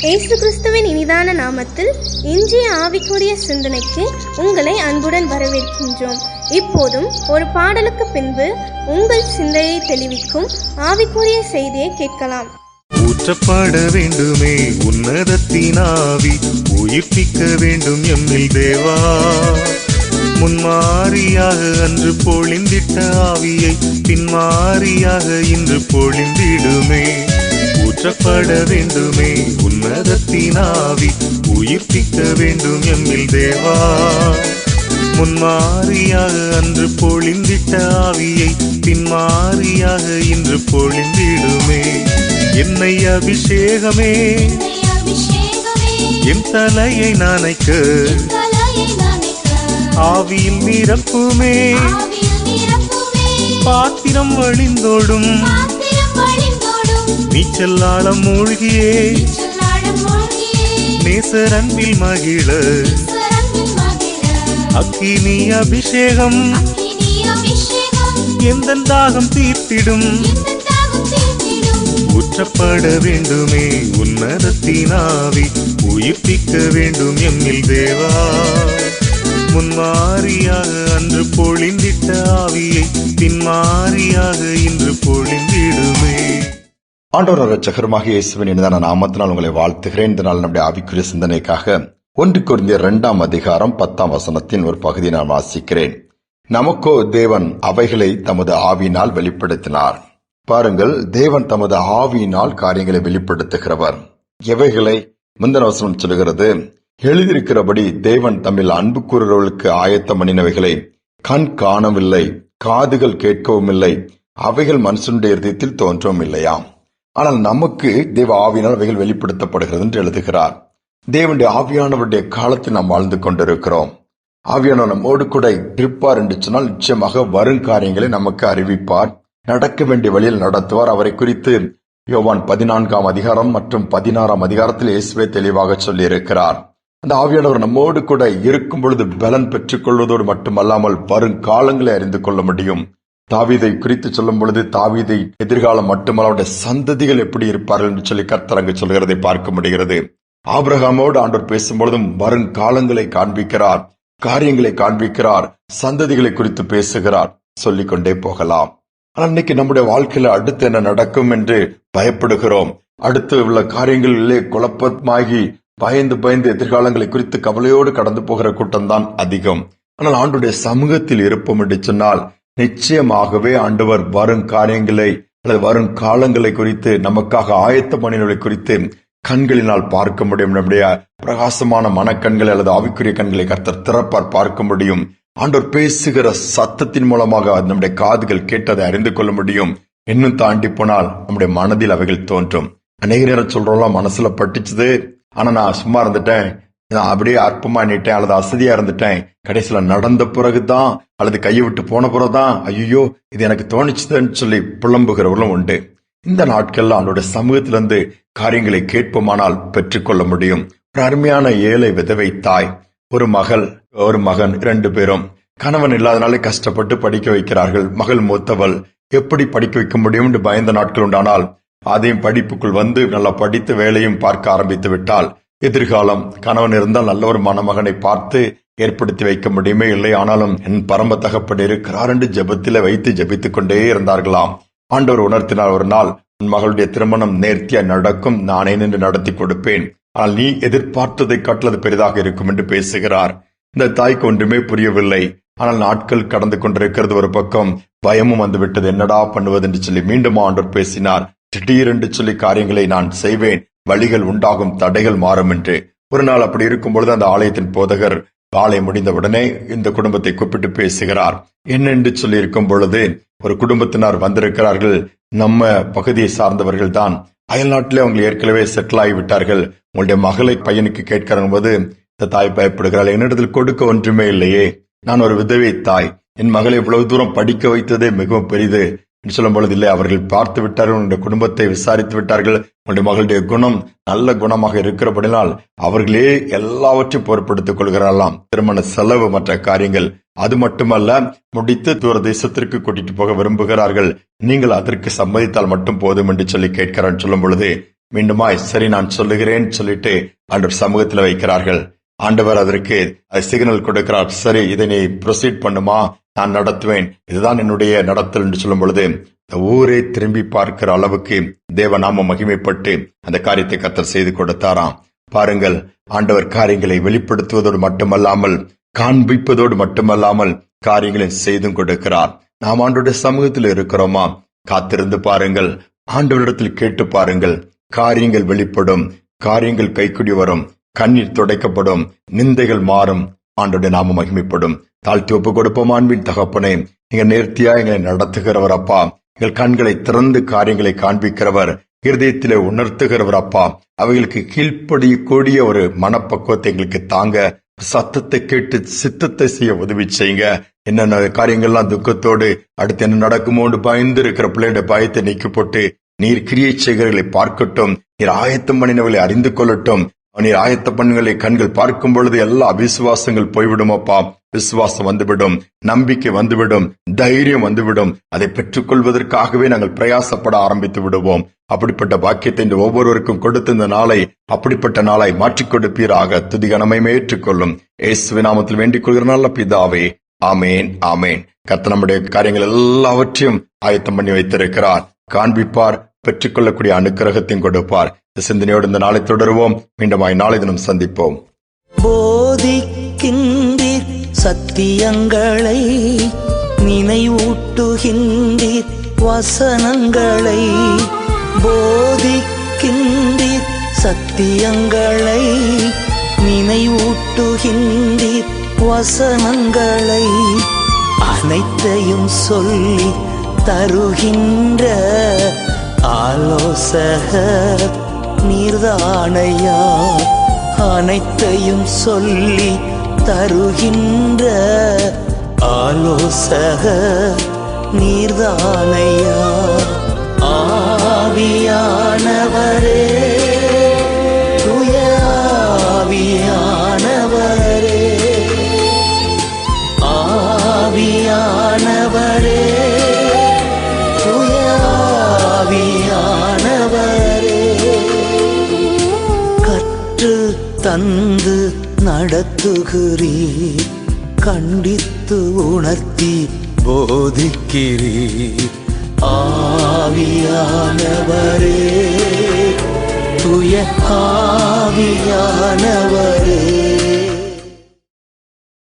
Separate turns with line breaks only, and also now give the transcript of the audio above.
இயேசு கிறிஸ்துவின் இனிதான நாமத்தில் இன்றைய ஆவிக்குரிய சிந்தனைக்கு உங்களை அன்புடன் வரவேற்கின்றோம். இப்போதும் ஒரு பாடலுக்கு பின்பு உங்கள் சிந்தையை தெளிவிக்கும் ஆவிக்குரிய செய்தியை கேட்கலாம்.
ஊற்றப்பட வேண்டுமே உன்னதத்தின் ஆவி, உயிர்ப்பிக்க வேண்டும் எம்மில் தேவா. முன்மாறியாக அன்று பொழிந்திட்ட ஆவியை பின்மாறியாக இன்று பொழிந்திடுமே. ஊற்றப்பட வேண்டுமே உன்னதத்தின் ஆவி, உயிர்ப்பிக்க வேண்டும் எம்மில் தேவா. முன்மாறியாக அன்று பொழிந்திட்ட ஆவியை பின்மாறியாக இன்று பொழிந்திடுமே. என்னை அபிஷேகமே என் தலையை நனைக்க, ஆவியில் நிரப்புமே. பாத்திரம் வழிந்தோடும் நீச்சல் ஆழம் மூழ்கியே, நேசர் அன்பில் மகிழ அக்கினி அபிஷேகம் எந்தன் தாகம் தீர்த்திடும். ஊற்றப்பட வேண்டுமே உன்னதத்தின் ஆவி, உயிர்ப்பிக்க வேண்டும் எம்மில் தேவா. முன்மாறியாக அன்று பொழிந்திட்ட ஆவியை பின்மாறியாக இன்று பொழிந்திடுமே.
ஆண்டவர் இரட்சகருமாகிய இயேசுவின் இனிதான நாமத்தினால் உங்களை வாழ்த்துகிறேன். இந்த நாள் நம்முடைய ஆவிக்குரிய சிந்தனைக்காக 1 கொரிந்தியர் 2 அதிகாரம் 10 வசனத்தின் ஒரு பகுதியை நான் வாசிக்கிறேன். நமக்கோ தேவன் அவைகளை தமது ஆவியினால் வெளிப்படுத்தினார். பாருங்கள், தேவன் தமது ஆவியினால் காரியங்களை வெளிப்படுத்துகிறவர். எவைகளை? முந்தின வசனம் சொல்கிறது, எழுதியிருக்கிறபடி தேவன் தம்மில் அன்பு கூறுகிறவர்களுக்கு ஆயத்தம் பண்ணினவைகளை கண் காணவில்லை, காதுகள் கேட்கவும் இல்லை, அவைகள் மனுஷனுடைய இதயத்தில் தோன்றவும் இல்லையாம். ஆனால் நமக்கு தேவ ஆவியினால் அவைகள் வெளிப்படுத்தப்படுகிறது என்று எழுதுகிறார். தேவனுடைய ஆவியானவருடைய காலத்தில் நாம் வாழ்ந்து கொண்டிருக்கிறோம். ஆவியானவர் நம்மோடு கூட இருப்பார் என்று சொன்னால் நிச்சயமாக வரும் காரியங்களை நமக்கு அறிவிப்பார், நடக்க வேண்டிய வழியில் நடத்துவார். அவரை குறித்து யோவான் 14 அதிகாரம் மற்றும் 16 அதிகாரத்தில் இயேசுவே தெளிவாக சொல்லி இருக்கிறார். அந்த ஆவியானவர் நம்மோடு கூட இருக்கும் பொழுது பலன் பெற்றுக் கொள்வதோடு மட்டுமல்லாமல் வரும் காலங்களை அறிந்து கொள்ள முடியும். தாவீதை குறித்து சொல்லும் பொழுது தாவீதை எதிர்காலம் மட்டுமல்ல, அவருடைய சந்ததிகள் எப்படி இருப்பார்கள் என்று சொல்லி கர்த்தர் அங்கு சொல்கிறதை பார்க்க முடிகிறது. ஆபிரகாமோடு ஆண்டவர் பேசும்பொழுதும் வரும் காலங்களை காண்பிக்கிறார், காரியங்களை காண்பிக்கிறார், சந்ததிகளை குறித்து பேசுகிறார். சொல்லிக்கொண்டே போகலாம். ஆனால் இன்னைக்கு நம்முடைய வாழ்க்கையில அடுத்து என்ன நடக்கும் என்று பயப்படுகிறோம். அடுத்து உள்ள காரியங்களிலே குழப்பமாகி பயந்து எதிர்காலங்களை குறித்து கவலையோடு கடந்து போகிற கூட்டம் தான் அதிகம். ஆனால் ஆண்டவருடைய சமூகத்தில் இருப்போம் என்று சொன்னால் நிச்சயமாகவே ஆண்டவர் வரும் காரியங்களை அல்லது வரும் காலங்களை குறித்து நமக்காக ஆயத்த பண்ணினவை குறித்து கண்களினால் பார்க்க முடியும். நம்முடைய பிரகாசமான மனக்கண்களை அல்லது ஆவிக்குரிய கண்களை கர்த்தர் திறப்பார், பார்க்க முடியும். ஆண்டவர் பேசுகிற சத்தத்தின் மூலமாக நம்முடைய காதுகள் கேட்டதை அறிந்து கொள்ள முடியும். இன்னும் தாண்டி போனால் நம்முடைய மனதில் அவைகள் தோன்றும். அநேக நேரம் சொல்றோம்லாம், மனசுல பட்டுச்சுது, ஆனா நான் சும்மா இருந்துட்டேன், நான் அப்படியே அற்பமா நிட்டேன் அல்லது அசதியா இருந்துட்டேன், கடைசியில நடந்த பிறகுதான் அல்லது கையை விட்டு போன பிறகுதான் ஐயோ இது எனக்கு தோணிச்சுதுன்னு சொல்லி புலம்புகிறவர்களும் உண்டு. இந்த நாட்கள்ல அவனுடைய சமூகத்திலிருந்து காரியங்களை கேட்போமானால் பெற்றுக்கொள்ள முடியும். ஒரு அருமையான ஏழை விதவை தாய், ஒரு மகள் ஒரு மகன், 2 பேரும் கணவன் இல்லாதனாலே கஷ்டப்பட்டு படிக்க வைக்கிறார்கள். மகள் மூத்தவள், எப்படி படிக்க வைக்க முடியும் என்று பயந்த நாட்கள் உண்டானால் அதையும் படிப்புக்குள் வந்து நல்லா படித்து வேலையும் பார்க்க ஆரம்பித்து விட்டால் எதிர்காலம் கணவன் இருந்தால் நல்ல ஒரு மணமகனை பார்த்து ஏற்படுத்தி வைக்க முடியுமே இல்லை. ஆனாலும் என் பரம தகப்பன் இருக்கிறார் என்று ஜெபத்தில வைத்து ஜெபித்துக் கொண்டே இருந்தார்களாம். ஆண்டவர் உணர்த்தினார், ஒரு நாள் உன் மகளுடைய திருமணம் நேர்த்தியா நடக்கும், நானே நின்று நடத்தி கொடுப்பேன், ஆனால் நீ எதிர்பார்த்ததை காட்டுவது பெரிதாக இருக்கும் என்று பேசுகிறார். இந்த தாய்க்கு ஒன்றுமே புரியவில்லை. ஆனால் நாட்கள் கடந்து கொண்டிருக்கிறது. ஒரு பக்கம் பயமும் வந்துவிட்டது, என்னடா பண்ணுவது என்று சொல்லி மீண்டும் ஆண்டவர் பேசினார். திடீரென்று சொல்லி காரியங்களை நான் செய்வேன், வழிகள் உண்டாகும், தடைகள் மாறும் என்று. ஒரு நாள் அப்படி இருக்கும் பொழுது அந்த ஆலயத்தின் போதகர் ஆலயம் முடிந்தவுடனே இந்த குடும்பத்தை கூப்பிட்டு பேசுகிறார். என்ன என்று சொல்லி இருக்கும் பொழுது, ஒரு குடும்பத்தினர் வந்திருக்கிறார்கள், நம்ம பகுதியை சார்ந்தவர்கள் தான், அயல் நாட்டிலே அவங்க ஏற்கனவே செட்டில் ஆகிவிட்டார்கள், உங்களுடைய மகளை பையனுக்கு கேட்கிற போது இந்த தாய் பயப்படுகிறாள், என்னிடத்தில் கொடுக்க ஒன்றுமே இல்லையே, நான் ஒரு விதவை தாய், என் மகளை இவ்வளவு தூரம் படிக்க வைத்ததே மிகவும் பெரிது சொல்லும் பொழுது, இல்லை அவர்கள் பார்த்து விட்டார்கள், உங்களுடைய குடும்பத்தை விசாரித்து விட்டார்கள், உங்களுடைய மகளுடைய குணம் நல்ல குணமாக இருக்கிறபடினால் அவர்களே எல்லாவற்றையும் பொறுப்படுத்திக் கொள்கிறார்களாம். திருமண செலவு, மற்ற காரியங்கள், அது மட்டுமல்ல முடித்து தூர தேசத்திற்கு கூட்டிட்டு போக விரும்புகிறார்கள், நீங்கள் அதற்கு சம்மதித்தால் மட்டும் போதும் என்று சொல்லி கேட்கிறான்னு சொல்லும் பொழுது மீண்டுமாய் சரி நான் சொல்லுகிறேன் சொல்லிட்டு ஆண்டவர் சமூகத்தில் வைக்கிறார்கள். ஆண்டவர் அதற்கு சிக்னல் கொடுக்கிறார். சரி, இதை நீ ப்ரொசீட் பண்ணுமா, நான் நடத்துவேன், இதுதான் என்னுடைய நடத்தல் என்று சொல்லும் பொழுது இந்த ஊரே திரும்பி பார்க்கிற அளவுக்கு தேவநாம மகிமைப்பட்டு அந்த காரியத்தை கர்த்தர் செய்து கொடுத்தாராம். பாருங்கள், ஆண்டவர் காரியங்களை வெளிப்படுத்துவதோடு மட்டுமல்லாமல் காண்பிப்பதோடு மட்டுமல்லாமல் காரியங்களை செய்தும் கொடுக்கிறார். நாம் ஆண்டவருடைய சமூகத்தில் இருக்கிறோமா? காத்திருந்து பாருங்கள், ஆண்டவரிடத்தில் கேட்டு பாருங்கள். காரியங்கள் வெளிப்படும், காரியங்கள் கைக்குடி வரும், கண்ணீர் துடைக்கப்படும், நிந்தைகள் மாறும், ஆண்டவருடைய நாம மகிமைப்படும். தாழ்த்தி ஒப்பு கொடுப்போம். அன்பின் தகப்பனே, நீங்க நேர்த்தியா எங்களை நடத்துகிறவர் அப்பா. எங்கள் கண்களை திறந்து காரியங்களை காண்பிக்கிறவர், இருதயத்திலே உணர்த்துகிறவர் அப்பா. அவைகளுக்கு கீழ்ப்படியக்கூடிய ஒரு மனப்பக்குவத்தை எங்களுக்கு தாங்க. சத்தத்தை கேட்டு சித்தத்தை செய்ய உதவி செய்யுங்க. என்னென்ன காரியங்கள்லாம் துக்கத்தோடு அடுத்து என்ன நடக்குமோன்னு பயந்து இருக்கிற பிள்ளையோட பயத்தை நீக்கி போட்டு நீர் கிரியை செய்கிறவர்களை பார்க்கட்டும், நீர் ஆயத்தம் பண்ணினவர்களை அறிந்து கொள்ளட்டும். நீர் ஆயத்த பண்ணுகளை கண்கள் பார்க்கும் பொழுது எல்லா அவிசுவாசங்கள் போய்விடும் அப்பா. விசுவாசம் வந்துவிடும், நம்பிக்கை வந்துவிடும், தைரியம் வந்துவிடும். அதை பெற்றுக் கொள்வதற்காகவே நாங்கள் பிரயாசப்பட ஆரம்பித்து விடுவோம். அப்படிப்பட்ட பாக்கியத்தை இந்த ஒவ்வொருவருக்கும் கொடுத்த இந்த நாளை அப்படிப்பட்ட நாளை மாற்றிக் கொடுப்பீராக. துதிகனமை ஏற்றுக்கொள்ளும் இயேசுவின் நாமத்தில் வேண்டிக் கொள்கிற நல்ல பிதாவே, ஆமேன், ஆமேன். கர்த்தர் நம்முடைய காரியங்கள் எல்லாவற்றையும் ஆயத்தம் பண்ணி வைத்திருக்கிறார். காண்பிப்பார், பெற்றுக்கொள்ளக்கூடிய அனுக்கிரகத்தையும் கொடுப்பார். சிந்தனையோடு இந்த நாளை தொடருவோம். மீண்டும் நாளை தினம் சந்திப்போம்.
போதிக்கின்றீர் சத்தியங்களை, நினைவூட்டுகின்றீர் வசனங்களை. போதிக்கின்றீர் சத்தியங்களை, நினைவூட்டுகின்றீர் வசனங்களை. அனைத்தையும் சொல்லி தருகின்ற ஆலோசகர் நீர்தானையா. அனைத்தையும் சொல்லி தருகின்ற ஆலோசகர் நீர்தானையா. ஆவியானவரே, தூய ஆவியானவரே, ஆவியானவரே, தூய ஆவியானவரே. கற்று தந்து நடத்துகிறீர், கண்டித்து உணர்த்தி போதிக்கிறீர். ஆவியானவரே, தூய ஆவியானவரே.